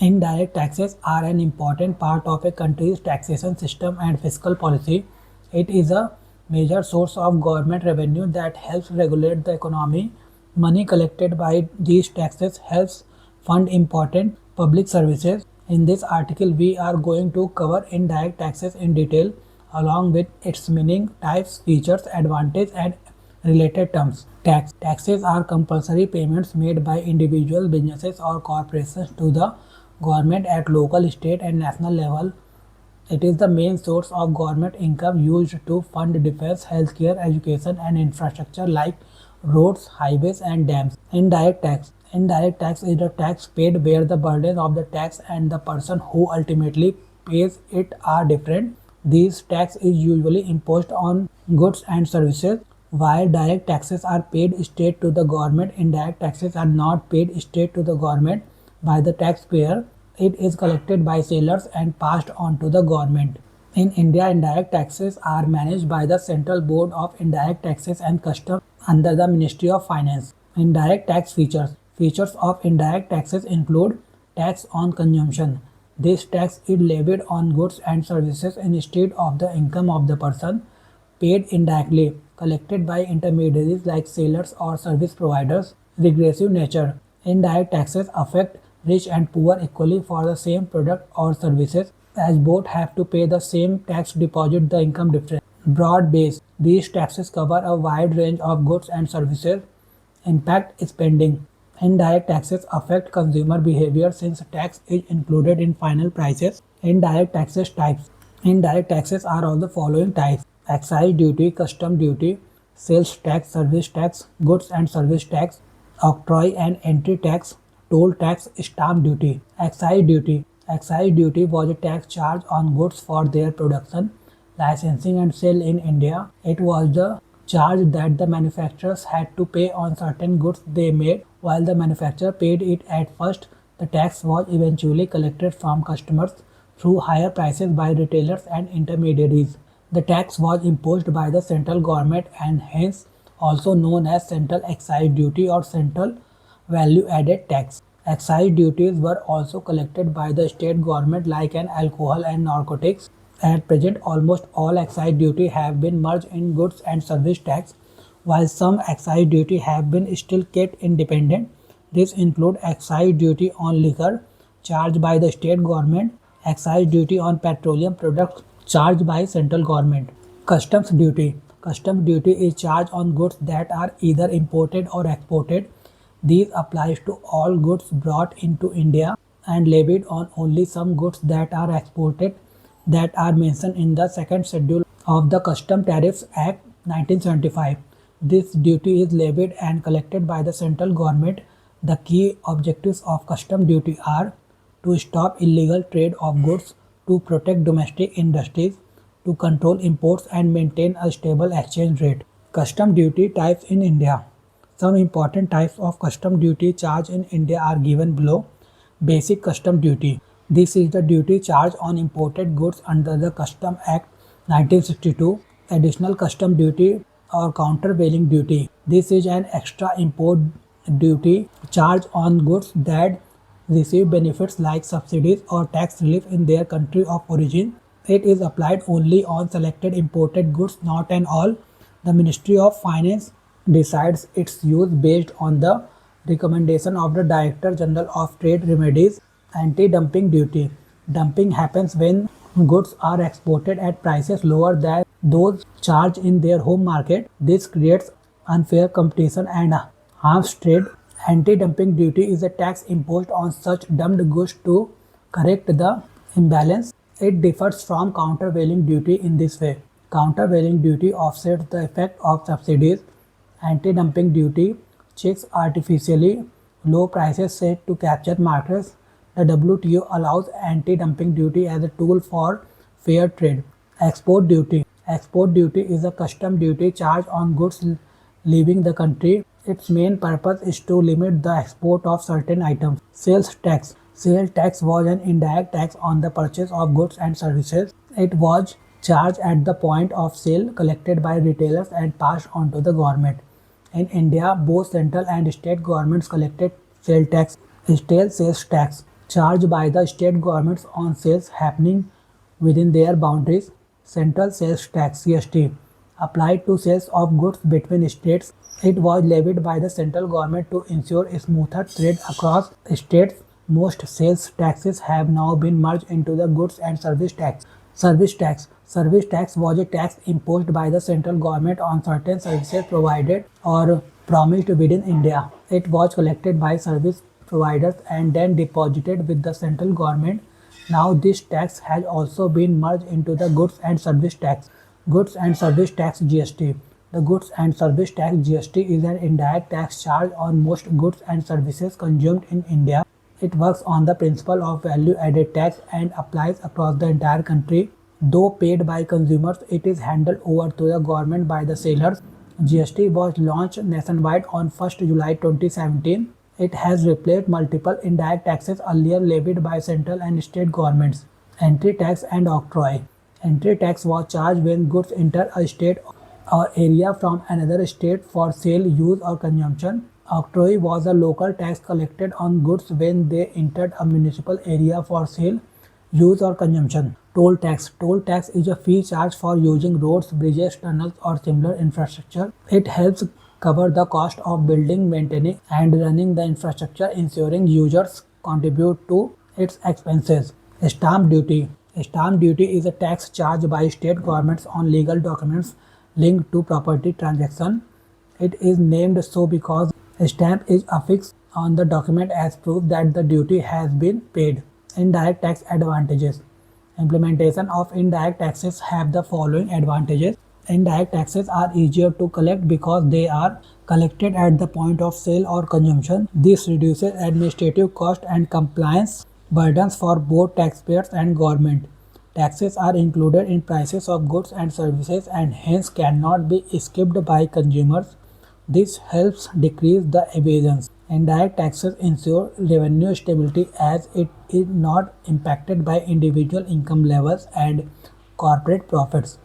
Indirect taxes are an important part of a country's taxation system and fiscal policy. It is a major source of government revenue that helps regulate the economy. Money collected by these taxes helps fund important public services. In this article, we are going to cover indirect taxes in detail, along with its meaning, types, features, advantages, and related terms. Taxes are compulsory payments made by individual businesses or corporations to the government at local, state, and national level. It is the main source of government income used to fund defense, healthcare, education, and infrastructure like roads, highways, and dams. Indirect tax. Indirect tax is the tax paid where the burden of the tax and the person who ultimately pays it are different. This tax is usually imposed on goods and services. While direct taxes are paid straight to the government, indirect taxes are not paid straight to the government by the taxpayer. It is collected by sellers and passed on to the government. In India, indirect taxes are managed by the Central Board of Indirect Taxes and Customs under the Ministry of Finance. Indirect tax features. Features of indirect taxes include tax on consumption. This tax is levied on goods and services instead of the income of the person. Paid indirectly, collected by intermediaries like sellers or service providers. Regressive nature. Indirect taxes affect rich and poor equally for the same product or services, as both have to pay the same tax to deposit the income difference. Broad base. These taxes cover a wide range of goods and services. Impact spending. Indirect taxes affect consumer behavior since tax is included in final prices. Indirect taxes types. Indirect taxes are of the following types: excise duty, custom duty, sales tax, service tax, goods and service tax, octroi and entry tax, toll tax, stamp duty. Excise duty. Excise duty was a tax charged on goods for their production, licensing and sale in India. It was the charge that the manufacturers had to pay on certain goods they made. While the manufacturer paid it at first, the tax was eventually collected from customers through higher prices by retailers and intermediaries. The tax was imposed by the central government and hence also known as central excise duty or central value added tax. Excise duties were also collected by the state government like an alcohol and narcotics. At present, almost all excise duty have been merged in goods and service tax, while some excise duty have been still kept independent. This include excise duty on liquor charged by the state government, excise duty on petroleum products charged by central government. Customs duty. Customs duty is charged on goods that are either imported or exported. These applies to all goods brought into India and levied on only some goods that are exported that are mentioned in the second schedule of the Custom Tariffs Act 1975. This duty is levied and collected by the central government. The key objectives of custom duty are to stop illegal trade of goods, to protect domestic industries, to control imports and maintain a stable exchange rate. Custom duty types in India. Some important types of custom duty charged in India are given below. Basic custom duty. This is the duty charged on imported goods under the Custom Act 1962. Additional custom duty or countervailing duty. This is an extra import duty charged on goods that receive benefits like subsidies or tax relief in their country of origin. It is applied only on selected imported goods, not on all. The Ministry of Finance decides its use based on the recommendation of the Director General of Trade Remedies. Anti-dumping duty. Dumping happens when goods are exported at prices lower than those charged in their home market. This creates unfair competition and harms trade. Anti-dumping duty is a tax imposed on such dumped goods to correct the imbalance. It differs from countervailing duty in this way. Countervailing duty offsets the effect of subsidies. Anti-dumping duty checks artificially low prices set to capture markets. The WTO allows anti-dumping duty as a tool for fair trade. Export duty. Export duty is a custom duty charged on goods leaving the country. Its main purpose is to limit the export of certain items. Sales tax. Sales tax was an indirect tax on the purchase of goods and services. It was charged at the point of sale, collected by retailers and passed on to the government. In India, both central and state governments collected sales tax. Sales tax charged by the state governments on sales happening within their boundaries. Central Sales Tax (CST) applied to sales of goods between states. It was levied by the central government to ensure a smoother trade across states. Most sales taxes have now been merged into the goods and service tax. Service tax. Service tax was a tax imposed by the central government on certain services provided or promised within India. It was collected by service providers and then deposited with the central government. Now this tax has also been merged into the goods and service tax. Goods and service tax (GST). The goods and service tax (GST) is an indirect tax charged on most goods and services consumed in India. It works on the principle of value added tax and applies across the entire country. Though paid by consumers, it is handed over to the government by the sellers. GST was launched nationwide on 1st July 2017. It has replaced multiple indirect taxes earlier levied by central and state governments. Entry tax and octroi. Entry tax was charged when goods enter a state or area from another state for sale, use or consumption. Octroi was a local tax collected on goods when they entered a municipal area for sale, use or consumption. Toll tax. Toll tax is a fee charged for using roads, bridges, tunnels or similar infrastructure. It helps cover the cost of building, maintaining and running the infrastructure, ensuring users contribute to its expenses. Stamp duty. Stamp duty is a tax charged by state governments on legal documents linked to property transaction. It is named so because a stamp is affixed on the document as proof that the duty has been paid. Indirect tax advantages. Implementation of indirect taxes have the following advantages. Indirect taxes are easier to collect because they are collected at the point of sale or consumption. This reduces administrative cost and compliance burdens for both taxpayers and government. Taxes are included in prices of goods and services and hence cannot be skipped by consumers. This helps decrease the evasions. Indirect taxes ensure revenue stability as it is not impacted by individual income levels and corporate profits.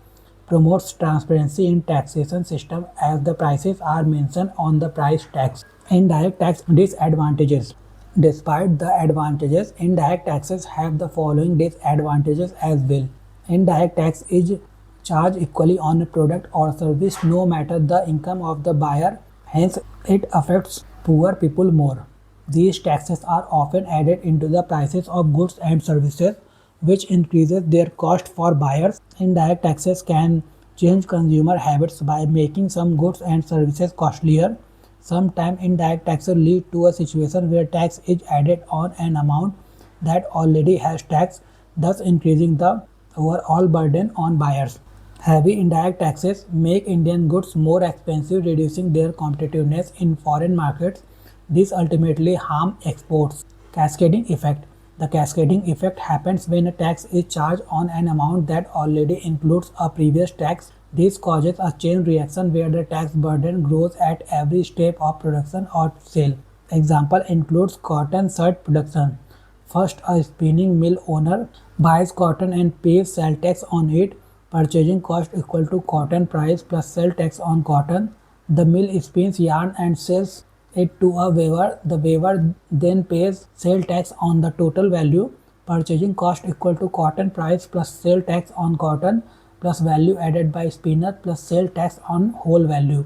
Promotes transparency in taxation system as the prices are mentioned on the price tax. Indirect tax disadvantages. Despite the advantages, indirect taxes have the following disadvantages as well. Indirect tax is charged equally on a product or service no matter the income of the buyer, hence it affects poor people more. These taxes are often added into the prices of goods and services, which increases their cost for buyers. Indirect taxes can change consumer habits by making some goods and services costlier. Sometimes indirect taxes lead to a situation where tax is added on an amount that already has tax, thus increasing the overall burden on buyers. Heavy indirect taxes make Indian goods more expensive, reducing their competitiveness in foreign markets. This ultimately harms exports. Cascading effect. The cascading effect happens when a tax is charged on an amount that already includes a previous tax. This causes a chain reaction where the tax burden grows at every step of production or sale. Example includes cotton shirt production. First, a spinning mill owner buys cotton and pays sale tax on it. Purchasing cost equal to cotton price plus sale tax on cotton. The mill spins yarn and sells it to a weaver. The weaver then pays sale tax on the total value. Purchasing cost equal to cotton price plus sale tax on cotton plus value added by spinner plus sale tax on whole value.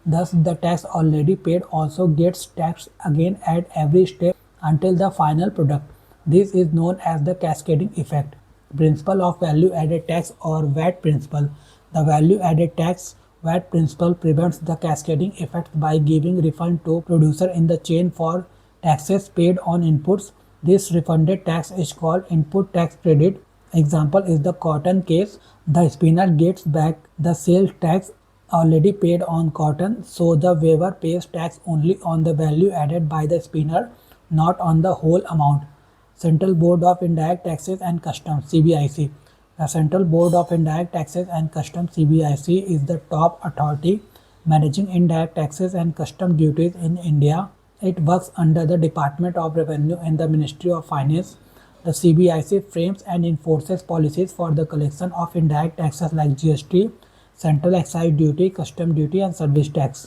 Thus, the tax already paid also gets taxed again at every step until the final product. This is known as the cascading effect. Principle of value added tax or VAT principle. The value added tax VAT principle prevents the cascading effect by giving refund to producer in the chain for taxes paid on inputs. This refunded tax is called input tax credit. Example is the cotton case. The spinner gets back the sales tax already paid on cotton, so the weaver pays tax only on the value added by the spinner, not on the whole amount. Central Board of Indirect Taxes and Customs (CBIC). The Central Board of Indirect Taxes and Customs (CBIC) is the top authority managing indirect taxes and custom duties in India. It works under the Department of Revenue and the Ministry of Finance. The CBIC frames and enforces policies for the collection of indirect taxes like GST, Central Excise Duty, Custom Duty and Service Tax.